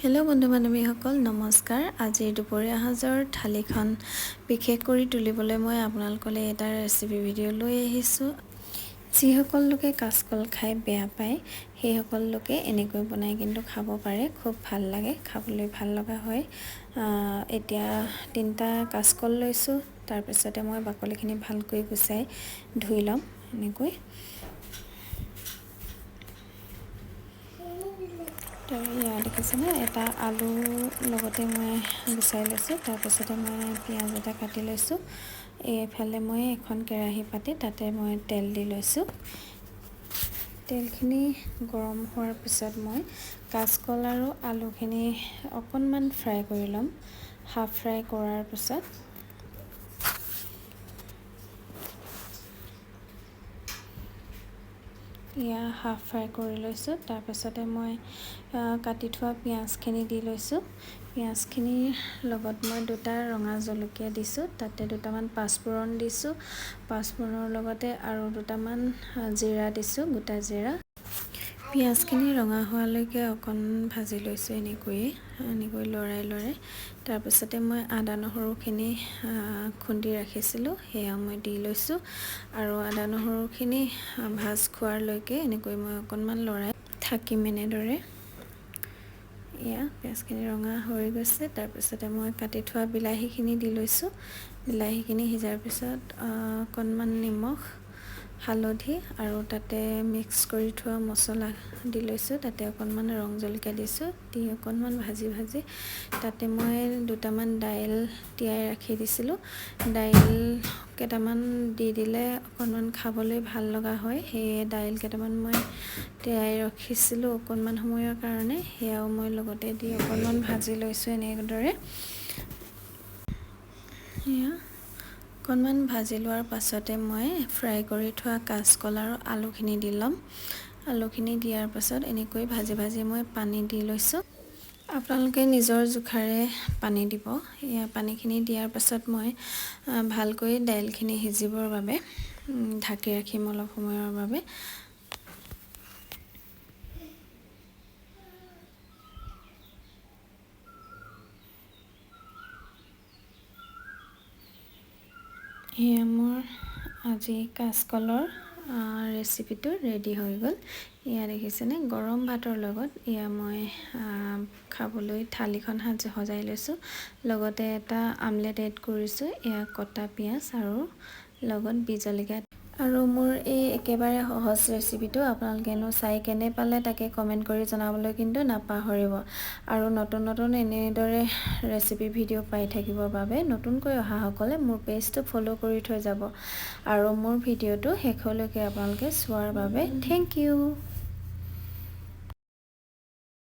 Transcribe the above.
Hello' বন্ধু বান্ধৱীসকল নমস্কাৰ। আজিৰ দুপৰীয়া সাজৰ থালিখন বিশেষ কৰি তুলিবলৈ মই আপোনালোকলৈ এটা ৰেচিপি ভিডিঅ' লৈ আহিছোঁ। যিসকল লোকে কাচকল খাই বেয়া পায় সেইসকল লোকে এনেকৈ বনাই কিন্তু খাব পাৰে, খুব ভাল লাগে, খাবলৈ ভাল লগা হয়। এতিয়া 3টা কাচকল লৈছোঁ। তাৰপিছতে মই বাকলিখিনি ভালকৈ গুচাই ধুই ল'ম এনেকৈ। ইয়াত দেখিছেনে, এটা আলু লগতে মই গুচাই লৈছোঁ। তাৰপিছতে মই পিঁয়াজ এটা কাটি লৈছোঁ। এইফালে মই এখন কেৰাহী পাতি তাতে মই তেল দি লৈছোঁ। তেলখিনি গৰম হোৱাৰ পিছত মই কাচকল আৰু আলুখিনি অকণমান ফ্ৰাই কৰি ল'ম। হাফ ফ্ৰাই কৰাৰ পিছত হাফ ফ্ৰাই কৰি লৈছোঁ। তাৰপিছতে মই কাটি থোৱা পিঁয়াজখিনি দি লৈছোঁ। পিঁয়াজখিনিৰ লগত মই 2টা ৰঙা জলকীয়া দিছোঁ। তাতে 2টামান পাঁচফোৰণ দিছোঁ। পাঁচফোৰণৰ লগতে আৰু 2টামান জিৰা দিছোঁ, গোটা জিৰা। পিঁয়াজখিনি ৰঙা হোৱালৈকে অকণমান ভাজি লৈছোঁ এনেকৈ লৰাই। তাৰপিছতে মই আদা নহৰুখিনি খুন্দি ৰাখিছিলোঁ, সেয়া মই দি লৈছোঁ। আৰু আদা নহৰুখিনি ভাজ খোৱালৈকে এনেকৈ মই অকণমান লৰাই থাকিম এনেদৰে। পিঁয়াজখিনি ৰঙা হৈ গৈছে। তাৰপিছতে মই কাটি থোৱা বিলাহীখিনি দি লৈছোঁ। বিলাহীখিনি সিজাৰ পিছত অকণমান নিমখ, হালধি আৰু তাতে মিক্স কৰি থোৱা মছলা দি লৈছোঁ। তাতে অকণমান ৰং জলকীয়া দিছোঁ। দি অকণমান ভাজি তাতে মই 2টামান দাইল তিয়াই ৰাখি দিছিলোঁ। দাইল কেইটামান দি দিলে অকণমান খাবলৈ ভাল লগা হয়। সেয়ে দাইল কেইটামান মই তিয়াই ৰাখিছিলোঁ অকণমান সময়ৰ কাৰণে, সেয়াও মই লগতে দি অকণমান ভাজি লৈছোঁ এনেদৰে। অকণমান ভাজি লোৱাৰ পাছতে মই ফ্ৰাই কৰি থোৱা কাচকল আৰু আলুখিনি দি ল'ম। আলুখিনি দিয়াৰ পাছত এনেকৈ ভাজি মই পানী দি লৈছোঁ। আপোনালোকে নিজৰ জোখাৰে পানী দিব। পানীখিনি দিয়াৰ পাছত মই ভালকৈ দাইলখিনি সিজিবৰ বাবে ঢাকি ৰাখিম অলপ সময়ৰ বাবে। এয়া মোৰ আজি কাচকলৰ ৰেচিপিটো ৰেডি হৈ গ'ল। এয়া দেখিছেনে, গৰম ভাতৰ লগত মই খাবলৈ থালিখন সজাই লৈছোঁ। লগতে এটা আমলেট এড কৰিছোঁ। এয়া কটা পিঁয়াজ আৰু লগত বিজলকীয়া। আৰু মোৰ এই একেবাৰে সহজ ৰেচিপিটো আপোনালোকেনো চাই কেনে পালে তাকে কমেণ্ট কৰি জনাবলৈ কিন্তু নাপাহৰিব। আৰু নতুন এনেদৰে ৰেচিপি ভিডিঅ' পাই থাকিবৰ বাবে নতুনকৈ অহাসকলে মোৰ পেজটো ফ'ল' কৰি থৈ যাব। আৰু মোৰ ভিডিঅ'টো শেষলৈকে আপোনালোকে চোৱাৰ বাবে থেংক ইউ।